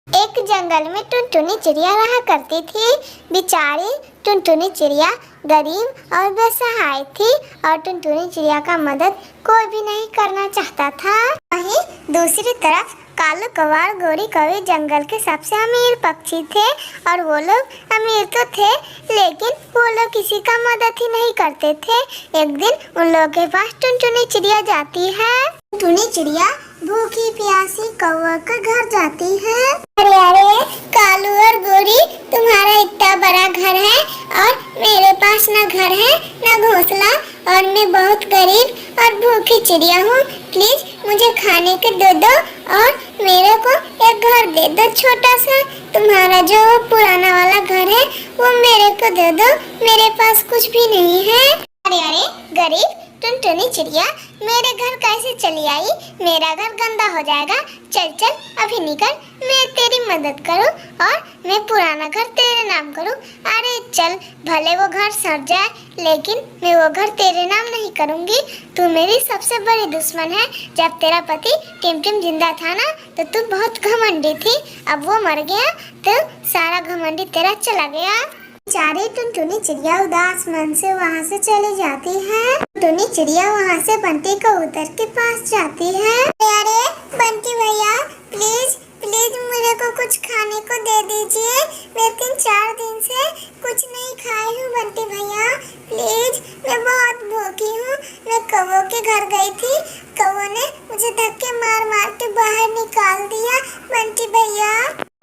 एक जंगल में टुनटुनी चिड़िया रहा करती थी। बेचारी टुनटुनी चिड़िया गरीब और बेसहाय थी और टुनटुनी चिड़िया का मदद कोई भी नहीं करना चाहता था। वहीं दूसरी तरफ कालू कौवा और गोरी कौवी जंगल के सबसे अमीर पक्षी थे और वो लोग अमीर तो थे लेकिन वो लोग किसी का मदद ही नहीं करते थे। एक दिन उन लोगों के पास टुनटुनी चिड़िया जाती है। टुनटुनी चिड़िया भूखी प्यासी कौवा के घर जाती है। अरे कालू और गोरी, तुम्हारा इतना बड़ा घर है और मेरे पास न घर है न घोंसला और मैं बहुत गरीब और भूखी चिड़िया हूँ। प्लीज मुझे खाने के दे दो और मेरे को एक घर दे दो छोटा सा। तुम्हारा जो पुराना वाला घर है वो मेरे को दे दो, मेरे पास कुछ भी नहीं है। अरे गरीब टुनटुनी चिड़िया, मेरे घर कैसे चली आई? मेरा घर गंदा हो जाएगा। चल चल अभी निकल, मैं तेरी मदद करूं और मैं पुराना घर तेरे नाम करूं। अरे चल, भले वो घर सड़ जाए लेकिन मैं वो घर तेरे नाम नहीं करूंगी। तू मेरी सबसे बड़ी दुश्मन है। जब तेरा पति टिमटिम जिंदा था ना तो तू बहुत घमंडी थी। अब वो मर गया तो सारा घमंडी तेरा चला गया। बेचारी टुनटुनी चिड़िया उदास मन से वहाँ से चली जाती है। टुनटुनी चिड़िया वहाँ से बंटी कबूतर के पास जाती है। अरे बंटी भैया, प्लीज प्लीज मेरे को कुछ खाने को दे दीजिए। मैं 3-4 दिन से कुछ नहीं खाई हूँ बंटी भैया, प्लीज। मैं बहुत भूखी हूँ। मैं कौवों के घर गई थी, कौवों ने मुझे धक्के मार मार के बाहर निकाल दिया बंटी भैया।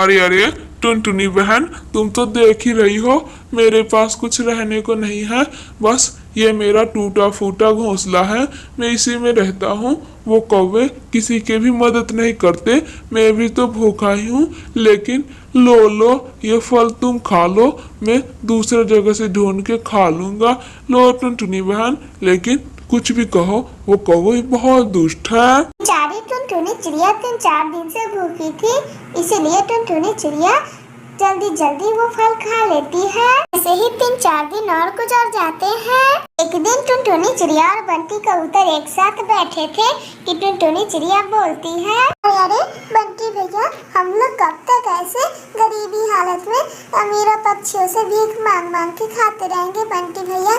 अरे टुनटुनी बहन, तुम तो देख ही रही हो मेरे पास कुछ रहने को नहीं है। बस ये मेरा टूटा फूटा घोंसला है, मैं इसी में रहता हूँ। वो कौवे किसी के भी मदद नहीं करते। मैं भी तो भूखा ही हूँ, लेकिन लो ये फल तुम खा लो, मैं दूसरे जगह से ढूंढ के खा लूंगा। लो टुनटुनी बहन, लेकिन कुछ भी कहो वो कौवे बहुत दुष्ट है। बेचारी टुनटुनी चिड़िया 3-4 दिन से भूखी थी, इसीलिए टुनटुनी चिड़िया जल्दी वो फल खा लेती है। ऐसे ही 3-4 दिन और गुजर जाते हैं। एक दिन टुनटुनी चिड़िया और बंटी कबूतर एक साथ बैठे थे कि टुनटुनी चिड़िया बोलती है, अरे बंटी भैया, हम लोग कब तक ऐसे गरीबी हालत में अमीरों पक्षियों से भीख मांग मांग के खाते रहेंगे? बंटी भैया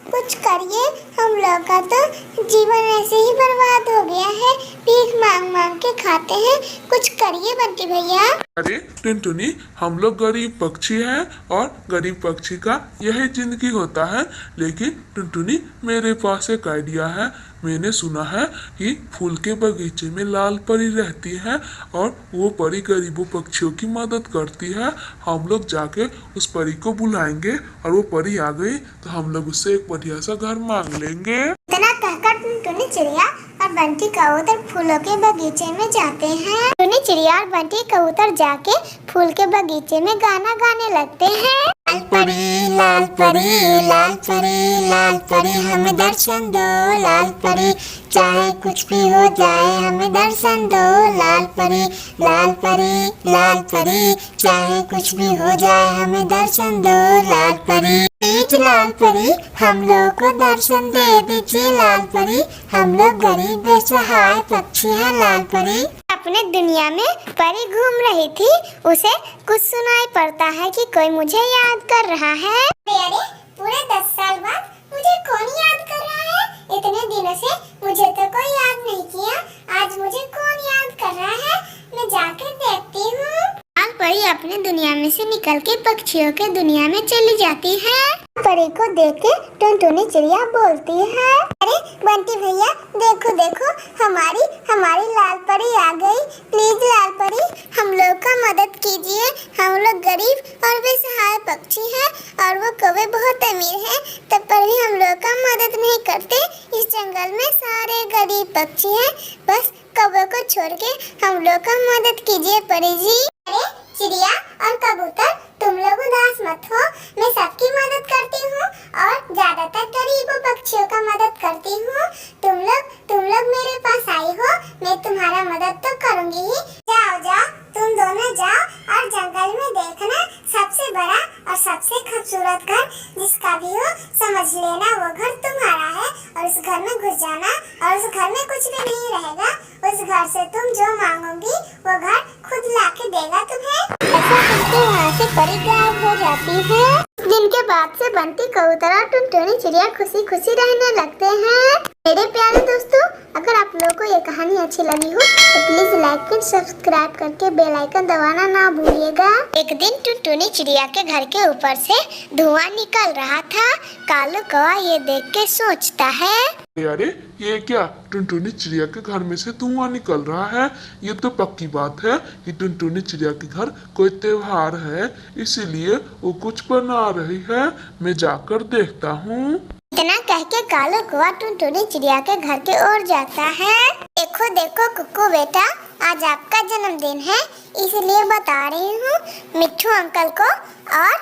कुछ करिए, हम लोग का तो जीवन ऐसे ही बर्बाद हो गया है, भीख मांग मांग के खाते हैं, कुछ करिए बंटी भैया। अरे टुनटुनी, हम लोग गरीब पक्षी हैं और गरीब पक्षी का यही जिंदगी होता है। लेकिन टुनटुनी, मेरे पास एक आइडिया है। मैंने सुना है कि फूल के बगीचे में लाल परी रहती है और वो परी गरीबों पक्षियों की मदद करती है। हम लोग जाके उस परी को बुलाएंगे और वो परी आ गई तो हम लोग उससे एक बढ़िया सा घर मांग लेंगे। इतना कहकर टुनटुनी चिड़िया और बंटी कबूतर फूलों के बगीचे में जाते हैं। टुनटुनी चिड़िया और बंटी कबूतर जाके फूल के बगीचे में गाना गाने लगते हैं। लाल परी लाल परी लाल परी लाल परी हमें दर्शन दो, लाल परी चाहे कुछ भी हो जाए हमें दर्शन दो, लाल परी लाल परी लाल परी चाहे कुछ भी हो जाए हमें दर्शन दो, लाल परी। प्लीज लाल परी हम लोग को दर्शन दे दीजिए, लाल परी हम लोग गरीब बेसहाय पक्षी हैं, लाल परी। अपने दुनिया में परी घूम रही थी, उसे कुछ सुनाई पड़ता है कि कोई मुझे याद कर रहा है। अरे पूरे 10 साल बाद मुझे कौन याद कर रहा है? इतने दिनों से मुझे तो कोई याद नहीं किया, आज मुझे कौन याद कर रहा है? मैं जाकर देखती हूँ। लाल परी अपने दुनिया में से निकल के पक्षियों के दुनिया में चली जाती है। परी को देख के टुनटुनी चिड़िया बोलती है, अरे बंटी भैया, देखो देखो हमारी लाल परी आ गई। प्लीज लाल परी हम लोग का मदद कीजिए, हम लोग गरीब और बेसहाय पक्षी हैं और वो कौवे बहुत अमीर हैं, तब पर भी हम लोग का मदद नहीं करते। इस जंगल में सारे गरीब पक्षी हैं, बस कौवे को छोड़ के हम लोग का मदद कीजिए परी जी। अरे चिड़िया और कबूतर, तुम लोग उदास मत हो, मैं सबकी मदद करती हूँ और ज्यादातर गरीबों पक्षियों का मदद करती हूँ। तुम लोग मेरे पास आई हो, मैं तुम्हारा मदद तो करूँगी ही। जाओ तुम दोनों जाओ और जंगल में देखना सबसे बड़ा और सबसे खूबसूरत घर जिसका भी हो, समझ लेना वो घर तुम्हारा है और उस घर में घुस जाना और उस घर में कुछ भी नहीं रहेगा। उस घर से तुम जो मांगोगी वो घर खुद ला के देगा। मिलेगा तुम्हें। ऐसा कहते वहाँ से परी गायब हो जाती है। दिन के बाद से बंटी, कबूतर और टुनटुनी चिड़िया खुशी खुशी रहने लगते हैं। मेरे प्यारे दोस्तों, अगर आप लोगों को ये कहानी अच्छी लगी हो तो प्लीज लाइक एंड सब्सक्राइब करके बेल आइकन दबाना ना भूलिएगा। एक दिन टुनटुनी चिड़िया के घर के ऊपर से धुआं निकल रहा था। कालू कौवा ये देख के सोचता है, अरे ये क्या, टुनटुनी चिड़िया के घर में से धुआं निकल रहा है। ये तो पक्की बात है कि टुनटुनी चिड़िया के घर कोई त्योहार है, इसीलिए वो कुछ बना रही है। मैं जाकर देखता हूँ। इतना कह के कालू कौवा टुनटुनी चिड़िया के घर की ओर जाता है। देखो देखो कुक्कू बेटा, आज आपका जन्मदिन है, इसलिए बता रही हूँ मिट्ठू अंकल को और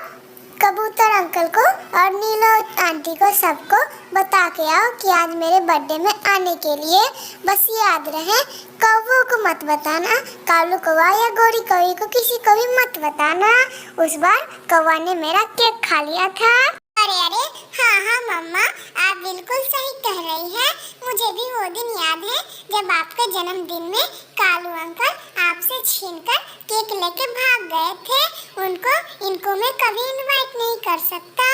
कबूतर अंकल को और नीलो आंटी को सबको बता के आओ कि आज मेरे बर्थडे में आने के लिए। बस याद रहे, कौवों को मत बताना, कालू कौवा या गोरी कौवी को किसी को भी मत बताना। उस बार कौवा ने मेरा केक खा लिया था। अरे अरे हाँ मम्मा, आप बिल्कुल सही कह रही हैं। मुझे भी वो दिन याद है जब आपके जन्मदिन में कालू अंकल आपसे छीनकर केक लेके भाग गए थे। इनको मैं कभी इनवाइट नहीं कर सकता।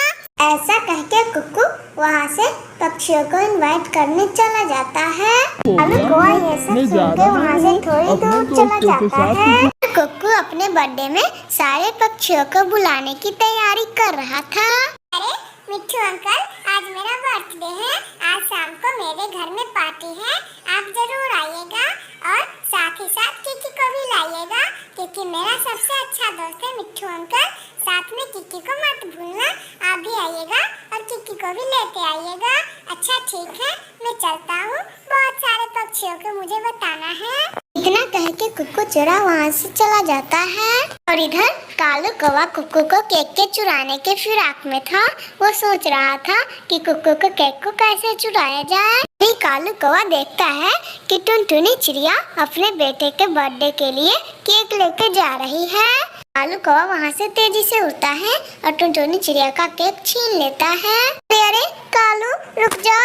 ऐसा कह के कुक्कू वहाँ से पक्षियों को इनवाइट करने चला जाता है। कालू कौवा ये सब सुन के वहाँ से थोड़ी दूर चला जाता है। कुक्कू अपने बर्थडे में सारे पक्षियों को बुलाने की तैयारी कर रहा था। अरे मिट्ठू अंकल, आज मेरा बर्थडे है, आज शाम को मेरे घर में पार्टी है, आप जरूर आइएगा और साथ ही साथ किकी को भी लाइएगा। किकी मेरा सबसे अच्छा दोस्त है मिट्ठू अंकल, साथ में किकी को मत भूलना। आप भी आइएगा और किकी को भी लेते आइएगा। अच्छा ठीक है, मैं चलता हूँ, बहुत सारे पक्षियों को मुझे बताना है। इतना कह के कुक्कू चुरा वहाँ से चला जाता है। और इधर कालू कौवा कुक्कू को केक के चुराने के फिराक में था। वो सोच रहा था कि कुक्कू को केक को कैसे चुराया जाए। फिर कालू कौवा देखता है कि टुनटुनी चिड़िया अपने बेटे के बर्थडे के लिए केक लेके जा रही है। कालू कौवा वहाँ से तेजी से उड़ता है और टुनटुनी चिड़िया का केक छीन लेता है। अरे कालू रुक जाओ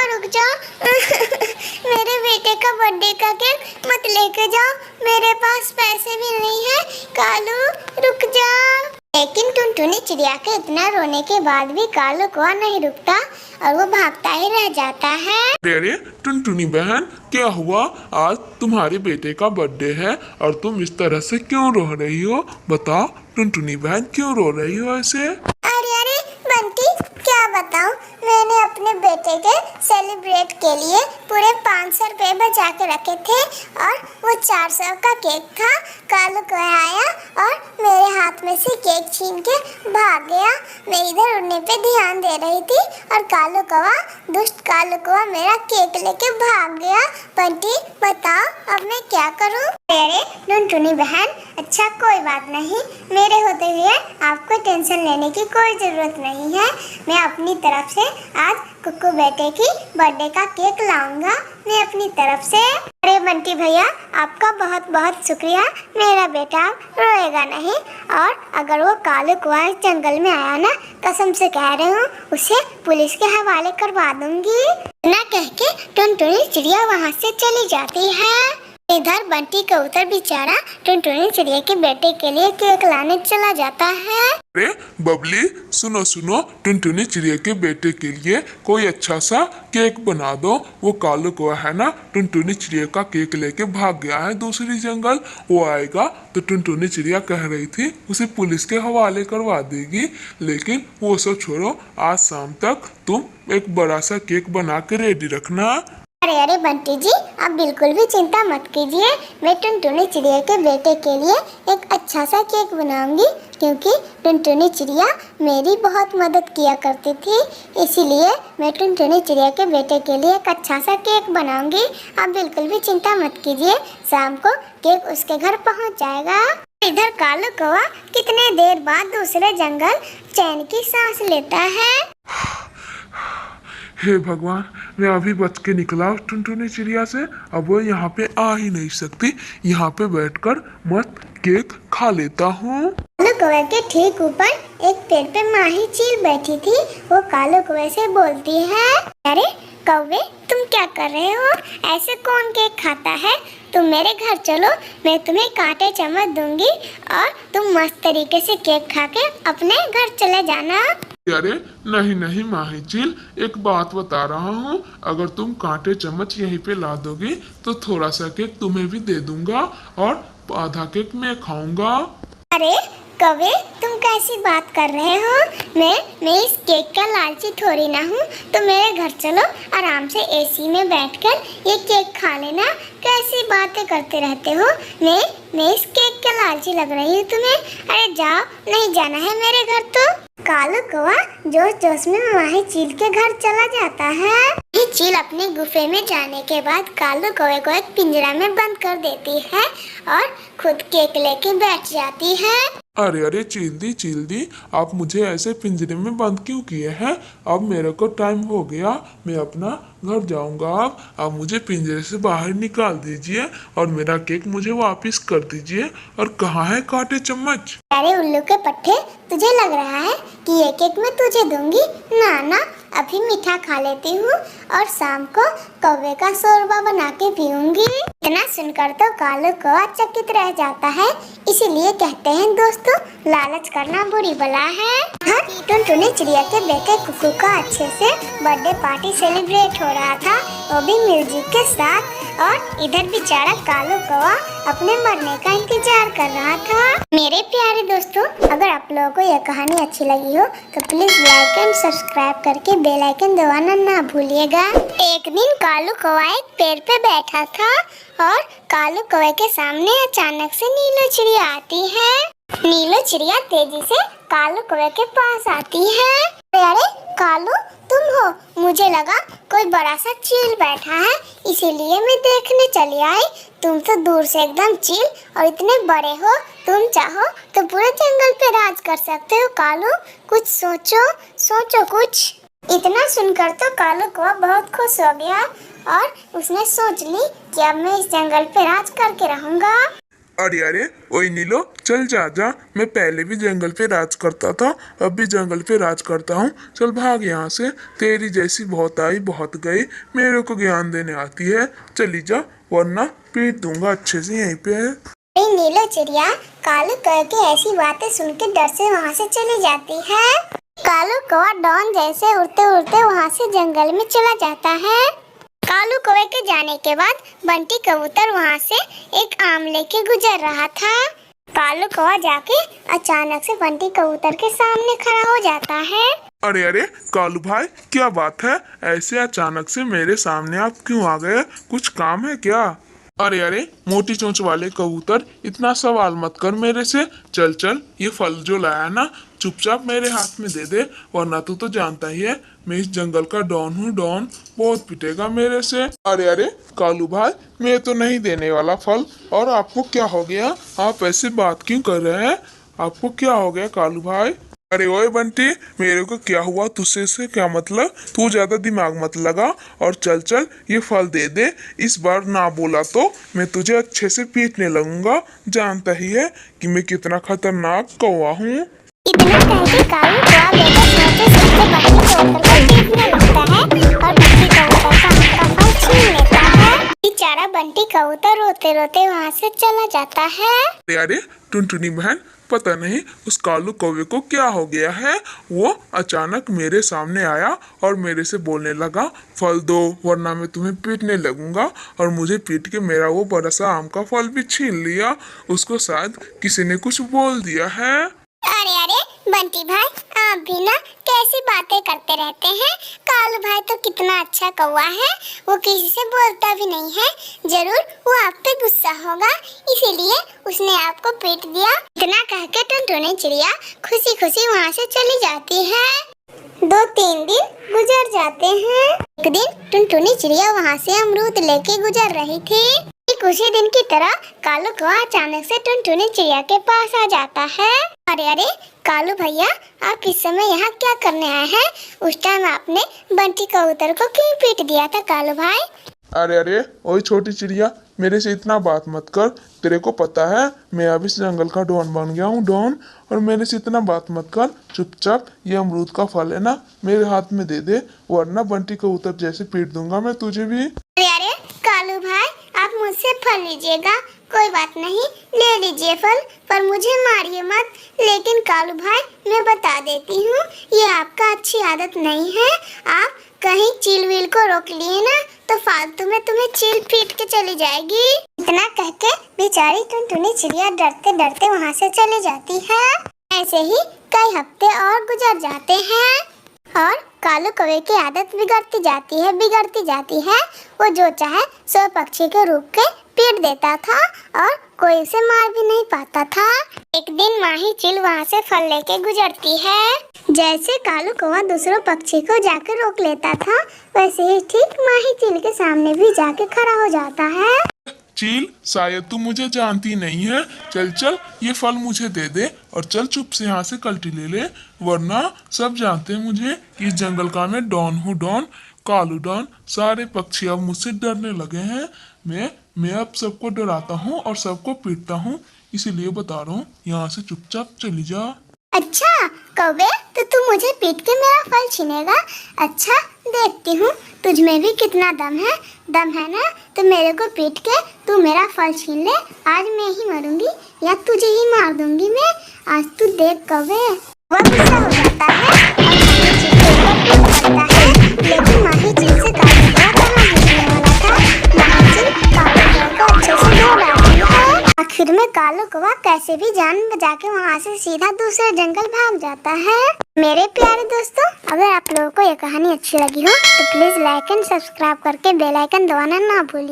मेरे बेटे का बर्थडे का केक मत लेके जाओ, मेरे पास पैसे भी नहीं है। कालू रुक जाओ। लेकिन टुनटुनी चिड़िया के इतना रोने के बाद भी कालू कौवा नहीं रुकता और वो भागता ही रह जाता है। अरे टुनटुनी बहन, क्या हुआ? आज तुम्हारे बेटे का बर्थडे है और तुम इस तरह से क्यों रो रही हो? बताओ टुनटुनी बहन, क्यों रो रही हो ऐसे? अरे बंटी, क्या बताऊं, मैंने अपने बेटे के सेलिब्रेट के लिए पूरे 500 रुपए बचा के रखे थे और वो 400 का केक था। कालू कौवा आया और मेरे हाथ में से केक छीन के भाग गया। मैं इधर उड़ने पे ध्यान दे रही थी और कालू कौवा, दुष्ट कालू कौवा मेरा केक लेके भाग गया। बंटी बताओ अब मैं क्या करूं? अरे टुनटुनी बहन, अच्छा कोई बात नहीं, मेरे होते हुए आपको टेंशन लेने की कोई जरूरत नहीं है। मैं अपनी तरफ से आज कुक्कू बेटे की बर्थडे का केक लाऊंगा, मैं अपनी तरफ से। अरे बंटी भैया, आपका बहुत बहुत शुक्रिया, मेरा बेटा रोएगा नहीं। और अगर वो कालू कौवा जंगल में आया ना, कसम से कह रही हूँ, उसे पुलिस के हवाले करवा दूंगी। इतना कह के टुनटुनी चिड़िया वहाँ से चली जाती है। इधर बंटी कबूतर बेचारा टुनटुनी चिड़िया के बेटे के लिए केक लाने चला जाता है। अरे बबली, सुनो, टुनटुनी चिड़िया के बेटे के लिए कोई अच्छा सा केक बना दो। वो कालू कौवा है ना, टुनटुनी चिड़िया का केक लेके भाग गया है दूसरी जंगल। वो आएगा तो टुनटुनी चिड़िया कह रही थी उसे पुलिस के हवाले करवा देगी। लेकिन वो सब छोड़ो, आज शाम तक तुम एक बड़ा सा केक बना के रेडी रखना। अरे बंटी जी, आप बिल्कुल भी चिंता मत कीजिए, मैं टुनटुनी चिड़िया के बेटे के लिए एक अच्छा सा केक बनाऊंगी, क्योंकि टुनटुनी चिड़िया मेरी बहुत मदद किया करती थी, इसीलिए मैं टुनटुनी चिड़िया के बेटे के लिए एक अच्छा सा केक बनाऊंगी। आप बिल्कुल भी चिंता मत कीजिए, शाम को केक उसके घर पहुंच जाएगा। इधर कालू कौवा कितने देर बाद दूसरे जंगल चैन की सांस लेता है। हे भगवान, मैं अभी बच के निकला टुनटुनी चिड़िया से, अब वो यहाँ पे आ ही नहीं सकती। यहाँ पे बैठकर मस्त केक खा लेता हूँ। कालू कौवे के ठीक ऊपर एक पेड़ पे माही चील बैठी थी। वो कालू कौवे से बोलती है, अरे कौवे, तुम क्या कर रहे हो? ऐसे कौन केक खाता है? तुम मेरे घर चलो, मैं तुम्हें कांटे चम्मच दूंगी और तुम मस्त तरीके से केक खा के अपने घर चले जाना। अरे नहीं नहीं माही चील, एक बात बता रहा हूँ, अगर तुम कांटे चम्मच यहीं पे ला दोगी तो थोड़ा सा केक तुम्हें भी दे दूंगा और आधा केक मैं खाऊंगा। अरे कौवे, तुम कैसी बात कर रहे हो? मैं इस केक का लालची थोड़ी ना हूँ। तो मेरे घर चलो, आराम से एसी में बैठकर ये केक खा लेना। कैसी बातें करते रहते हो? मैं इस केक का लालची लग रही हूँ तुम्हें? अरे जाओ, नहीं जाना है मेरे घर तो। कालू कौवा जोश जोश में माही चील के घर चला जाता है। ये चील अपने गुफे में जाने के बाद कालू कौवे को एक पिंजरा में बंद कर देती है और खुद केक लेके बैठ जाती है। अरे अरे चील दी, आप मुझे ऐसे पिंजरे में बंद क्यों किए हैं? अब मेरे को टाइम हो गया, मैं अपना घर जाऊंगा। अब मुझे पिंजरे से बाहर निकाल दीजिए और मेरा केक मुझे वापस कर दीजिए। और कहाँ है कांटे चम्मच? अरे उल्लू के पट्टे, तुझे लग रहा है कि ये केक मैं तुझे दूंगी? ना, अभी मीठा खा लेती हूँ और शाम को कौवे का शोरबा बना के पीऊंगी। इतना सुनकर तो कालू कौवा चकित रह जाता है। इसीलिए कहते हैं दोस्तों, लालच करना बुरी बला है। हाँ, टुनटुनी चिड़िया के बेटे कुकू का अच्छे से बर्थडे पार्टी सेलिब्रेट हो रहा था, वो भी म्यूजिक के साथ। और इधर बेचारा कालू कौवा अपने मरने का इंतजार कर रहा था। मेरे प्यारे दोस्तों, अगर आप लोगों को यह कहानी अच्छी लगी हो तो प्लीज लाइक एंड सब्सक्राइब करके बेल आइकन दबाना ना भूलिएगा। एक दिन कालू कौवा एक पेड़ पे बैठा था और कालू कौवे के सामने अचानक से नीलू चिड़िया आती है। नीलू चिड़िया तेजी से कालू कौवे के पास आती है। अरे कालू, तुम हो? मुझे लगा कोई बड़ा सा चील बैठा है, इसीलिए मैं देखने चली आई। तुम तो दूर से एकदम चील और इतने बड़े हो, तुम चाहो तो पूरे जंगल पे राज कर सकते हो। कालू, कुछ सोचो कुछ। इतना सुनकर तो कालू कौवा बहुत खुश हो गया और उसने सोच ली कि अब मैं इस जंगल पे राज करके रहूंगा। अरे ओए नीलो, चल जा, मैं पहले भी जंगल पे राज करता था, अब भी जंगल पे राज करता हूँ। चल भाग यहाँ से, तेरी जैसी बहुत आई बहुत गई, मेरे को ज्ञान देने आती है। चली जा, वरना पीट दूंगा अच्छे से यहीं पे। नीलो चिड़िया कालू कौवे की ऐसी बातें सुन के डर से वहाँ से चली जाती है। कालू कौवा डॉन जैसे उड़ते उड़ते वहाँ से जंगल में चला जाता है। कालू कौवे के जाने के बाद बंटी कबूतर वहाँ से एक आम लेके गुजर रहा था। कालू कौवा जाके अचानक से बंटी कबूतर के सामने खड़ा हो जाता है। अरे कालू भाई, क्या बात है? ऐसे अचानक से मेरे सामने आप क्यों आ गए? कुछ काम है क्या? अरे मोटी चोंच वाले कबूतर, इतना सवाल मत कर मेरे से। चल, ये फल जो लाया ना, चुपचाप मेरे हाथ में दे दे, वरना तू तो जानता ही है मैं इस जंगल का डॉन हूँ। डॉन बहुत पिटेगा मेरे से। अरे कालू भाई, मैं तो नहीं देने वाला फल। और आपको क्या हो गया? आप ऐसे बात क्यों कर रहे हैं? आपको क्या हो गया कालू भाई? अरे ओए बंटी, मेरे को क्या हुआ? तुझसे से क्या मतलब? तू ज्यादा दिमाग मत लगा और चल, ये फल दे दे। इस बार ना बोला तो मैं तुझे अच्छे से पीटने लगूंगा। जानता ही है कि मैं कितना खतरनाक कौवा हूँ। इतना कहके कालू कौवा बेटा सोचते सोचते बंटी कबूतर को पीटने लगता है और बंटी कबूतर का आम का फल छीन लेता है। बेचारा बंटी कबूतर रोते रोते वहाँ से चला जाता है। अरे टुनटुनी बहन, पता नहीं उस कालू कौवे को क्या हो गया है। वो अचानक मेरे सामने आया और मेरे से बोलने लगा, फल दो वरना मैं तुम्हें पीटने लगूंगा। और मुझे पीट के मेरा वो बड़ा सा आम का फल भी छीन लिया। उसको शायद किसी ने कुछ बोल दिया है। अरे बंटी भाई, आप भी ना कैसी बातें करते रहते हैं। कालू भाई तो कितना अच्छा कौवा है, वो किसी से बोलता भी नहीं है। जरूर वो आप पे गुस्सा होगा, इसीलिए उसने आपको पीट दिया। इतना कह के टुनटुनी चिड़िया खुशी खुशी वहाँ से चली जाती है। 2-3 दिन गुजर जाते हैं। एक दिन टुनटुनी चिड़िया वहाँ से अमरूद लेके गुजर रही थी। उसी दिन की तरह कालू कौवा अचानक से टुनटुनी चिड़िया के पास आ जाता है। अरे कालू भैया, आप इस समय यहाँ क्या करने आए हैं? उस टाइम आपने बंटी कबूतर को क्यों पीट दिया था कालू भाई? अरे ओए छोटी चिड़िया, मेरे से इतना बात मत कर। तेरे को पता है मैं अब इस जंगल का डॉन बन गया हूँ, डॉन। और मेरे से इतना बात मत कर, चुपचाप ये अमरूद का फल है ना मेरे हाथ में दे दे, वरना बंटी कबूतर जैसे पीट दूंगा मैं तुझे भी। अरे कालू भाई, आप मुझसे फल लीजिएगा, कोई बात नहीं, ले लीजिए फल, पर मुझे मारिए मत। लेकिन कालू भाई मैं बता देती हूँ, ये आपका अच्छी आदत नहीं है। आप कहीं चील वील को रोक लिए ना तो फालतू में तुम्हें चील पीट के चली जाएगी। इतना कह के बेचारी टुनटुनी चिड़िया डरते डरते वहाँ से चली जाती है। ऐसे ही कई हफ्ते और गुजर जाते हैं और कालू कौवे की आदत बिगड़ती जाती है। वो जो चाहे सो पक्षी के रूप के पीट देता था और कोई उसे मार भी नहीं पाता था। एक दिन माही चील वहाँ से फल लेके गुजरती है। जैसे कालू कौवा दूसरों पक्षी को जाकर रोक लेता था, वैसे ही ठीक माही चील के सामने भी जाके खड़ा हो जाता है। चील, शायद तू मुझे जानती नहीं है, चल चल ये फल मुझे दे दे और चल चुप से यहाँ से कल्टी ले ले, वरना सब जानते हैं मुझे कि इस जंगल का मैं डॉन हूँ, डॉन, कालू डॉन। सारे पक्षी अब मुझसे डरने लगे हैं। मैं अब सबको डराता हूँ और सबको पीटता हूँ, इसीलिए बता रहा हूँ, यहाँ से चुपचाप चली जा। अच्छा कौवे, तो तू मुझे पीट के मेरा फल छीनेगा? अच्छा देखती हूँ तुझ में भी कितना दम है ना, तो मेरे को पीट के तू मेरा फल छीन ले। आज मैं ही मरूंगी या तुझे ही मार दूंगी मैं, आज तू देख कौवे। वह गुस्सा हो जाता है और माही चील के ऊपर कूद पड़ता है, लेकिन माही चील से कालू कौवा कहाँ जीतने वाला था। माही चील कालू कौवे को अच्छे से धो डालती है। आखिर में कालू कौवा कैसे भी जान बचा के वहाँ से सीधा दूसरे जंगल भाग जाता है। मेरे प्यारे दोस्तों, अगर आप लोगों को ये कहानी अच्छी लगी हो तो प्लीज लाइक एंड सब्सक्राइब करके बेल आइकन दबाना ना भूलिए।